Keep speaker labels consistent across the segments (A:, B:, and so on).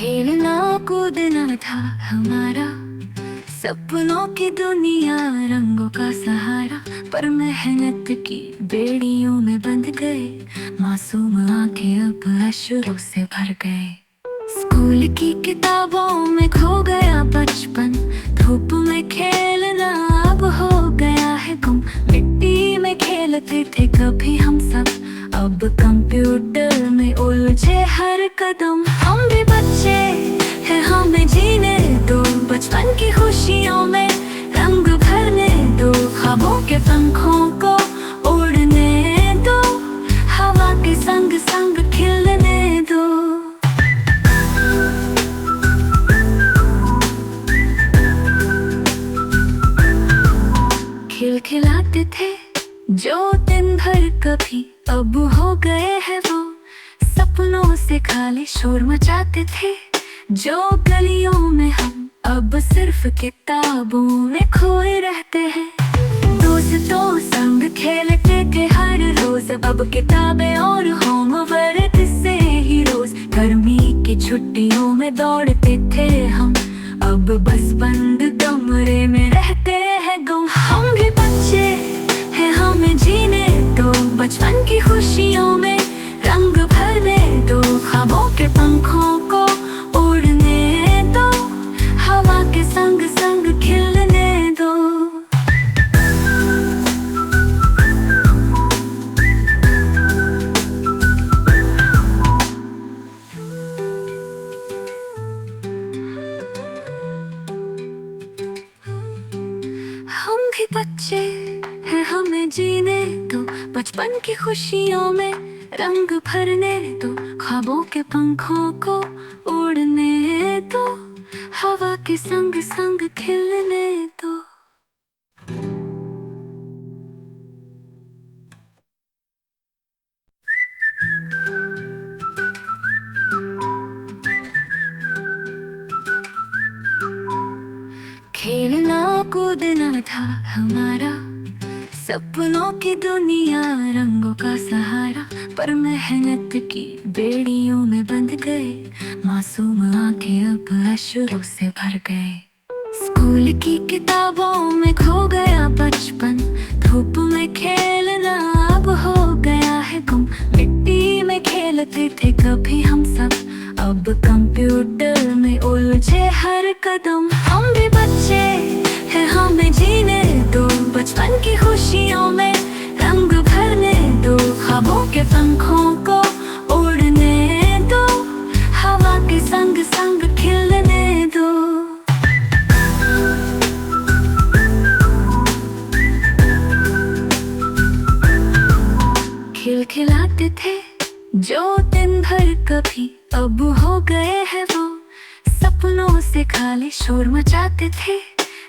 A: खेलना कूदना था हमारा, सपनों की दुनिया रंगों का सहारा। पर मेहनत की बेड़ियों में बंध गए, मासूम आंखें अब अश्रों से भर गए। स्कूल की किताबों में खो गया बचपन, धूप में खेलना अब हो गया है गुम। मिट्टी में खेलते थे कभी हम सब, अब कंप्यूटर में उलझे हर कदम। हम भी बच्चे हैं, हमें जीने दो बचपन की खुशियों में, रंग भरने दो ख्वाबों के पंखों को उड़ने दो, हवा के संग संग खिलने दो। खिलखिलाते थे जो दिन भर कभी, अब हो गए हैं वो सपनों से खाली। शोर मचाते थे जो गलियों में हम, अब सिर्फ किताबों में खोए रहते हैं। दोस्तों संग खेलते थे हर रोज, अब किताबें और होमवर्क से ही रोज। गर्मी की छुट्टियों में दौड़ते थे हम, अब बस बंद कमरे में रहते हैं गुम। हम भी बच्चे हैं, हमें जीने दो बचपन की खुशियों में, रंग भरने दो ख्वाबों के पंखों को उड़ने दो, हवा के संग संग खिलने दो। हम भी बच्चे हैं, हमें जीने दो बचपन की खुशियों में, रंग भरने दो ख्वाबों के पंखों को उड़ने दो, हवा के संग संग खिलने दो। खेलना कूदना था हमारा, सपनों की दुनिया रंगों का सहारा। पर मेहनत की बेड़ियों में बंध गए, मासूम आंखें अब अश्रों से भर गए। स्कूल की किताबों में खो गया बचपन, धूप में खेलना अब हो गया है गुम। मिट्टी में खेलते थे कभी हम सब, अब कंप्यूटर में उलझे हर कदम। हम भी बच्चे हैं, हमें जीने दो बचपन की खुशियों में, रंग भरने दो ख्वाबों के पंखों को उड़ने दो, हवा के संग संग खिलने दो। खिलखिलाते थे जो दिन भर कभी, अब हो गए हैं वो सपनों से खाली। शोर मचाते थे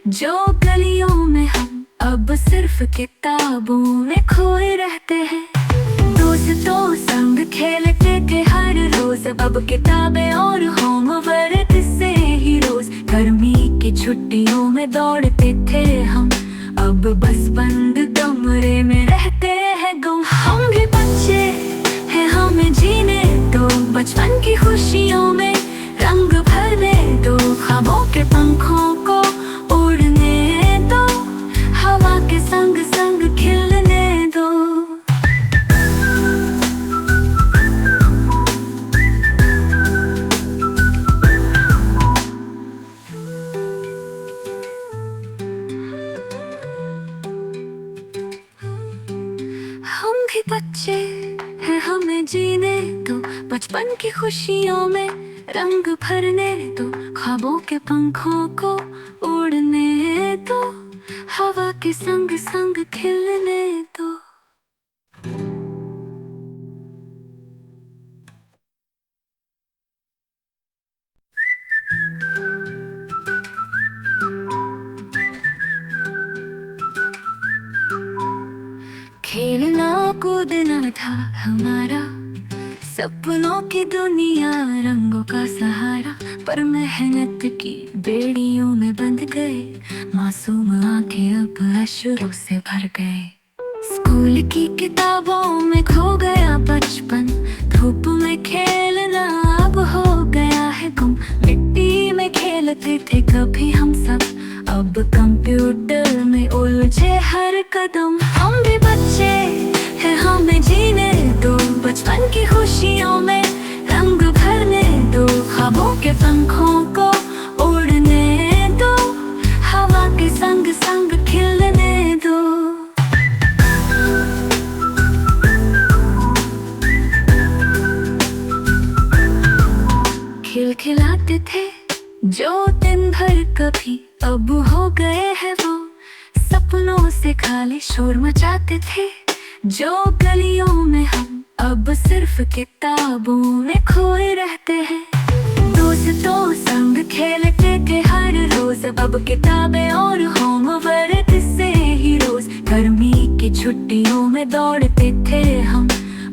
A: जो गलियों में हम, अब सिर्फ किताबों में खोए रहते हैं। दोस्तों संग खेलते थे हर रोज, अब किताबें और होमवर्क से ही रोज। गर्मी की छुट्टियों में दौड़ते थे हम, अब बस बंद कमरे में रहते हैं गुम। हम भी बच्चे हैं, हमें जीने दो बचपन की खुशियों में, रंग भरने दो ख्वाबों के पंखों को उड़ने दो, हवा के संग संग खिलने दो। हम भी बच्चे हैं, हमें जीने दो बचपन की खुशियों में, रंग भरने दो ख्वाबों के पंखों को उड़ने दो, हवा के संग संग खिलने दो। खेलना कूदना था हमारा, सपनों की दुनिया रंगों का सहारा। पर मेहनत की बेड़ियों में बंध गए, मासूम आंखें अब अश्रों से भर गए। स्कूल की किताबों में खो गया बचपन, धूप में खेलना अब हो गया है गुम। मिट्टी में खेलते थे कभी हम सब, अब कंप्यूटर में उलझे हर कदम। हम भी बच्चे हैं, हमें जीने दो बचपन की खुशियों में रंग भरने दो। ख्वाबों के पंखों को उड़ने दो, हवा के संग संग खिलने दो। खिलखिलाते थे जो दिन भर कभी, अब हो गए हैं वो। सपनों से खाली शोर मचाते थे जो गलियों में हम, अब सिर्फ किताबों में खोए रहते हैं। दोस्तों संग खेलते थे हर रोज, अब किताबें और होमवर्क से ही रोज। गर्मी की छुट्टियों में दौड़ते थे हम,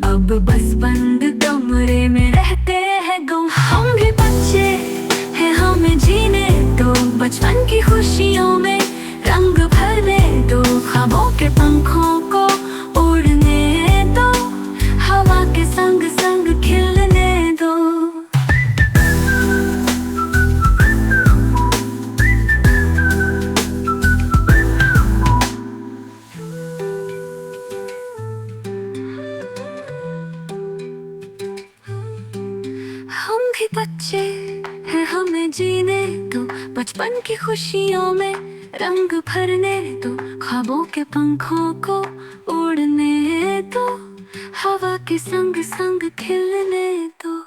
A: अब बस बंद कमरे में रहते हैं गुम। हम भी बच्चे हैं, हमें जीने दो बचपन की खुशियों में रंग भरने दो। ख्वाबों के पंखों को उड़ने दो, हवा के संग संग खिलने दो। हम भी बच्चे हैं, हमें जीने दो बचपन की खुशियों में रंग भरने दो। ख्वाबों के पंखों को उड़ने दो, हवा के संग संग खिलने दो।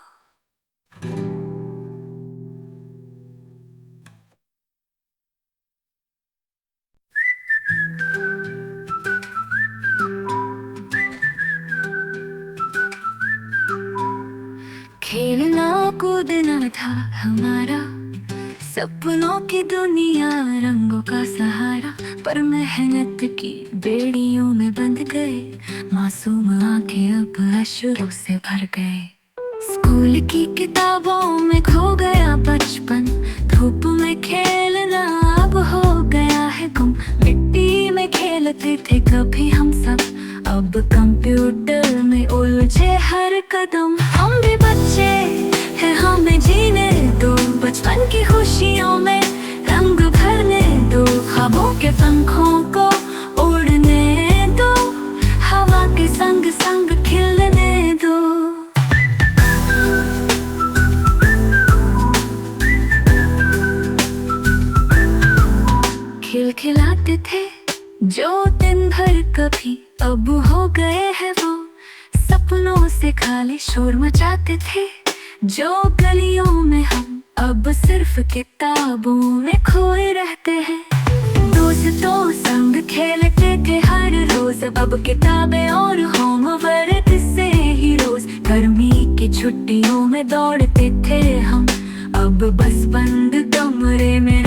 A: खेलना कूदना था हमारा, सपनों की दुनिया रंगों का सहारा। पर मेहनत की बेड़ियों में बंध गए, मासूम आंखें अब अश्रों से भर गए। स्कूल की किताबों में खो गया बचपन, धूप में खेलना अब हो गया है गुम। मिट्टी में खेलते थे कभी हम सब, अब कंप्यूटर में उलझे हर कदम। हम भी बच्चे हैं, हमें जीने दो बचपन की खुशियों में रंग भरने दो। ख्वाबों के पंखों को उड़ने दो, हवा के संग संग खिलने दो। खिलखिलाते थे जो दिन भर कभी, अब हो गए हैं वो। सपनों से खाली शोर मचाते थे जो गलियों में हम, अब सिर्फ किताबों में खोए रहते हैं। दोस्तों संग खेलते थे हर रोज, अब किताबें और होमवर्क से ही रोज। गर्मी की छुट्टियों में दौड़ते थे हम, अब बस बंद कमरे में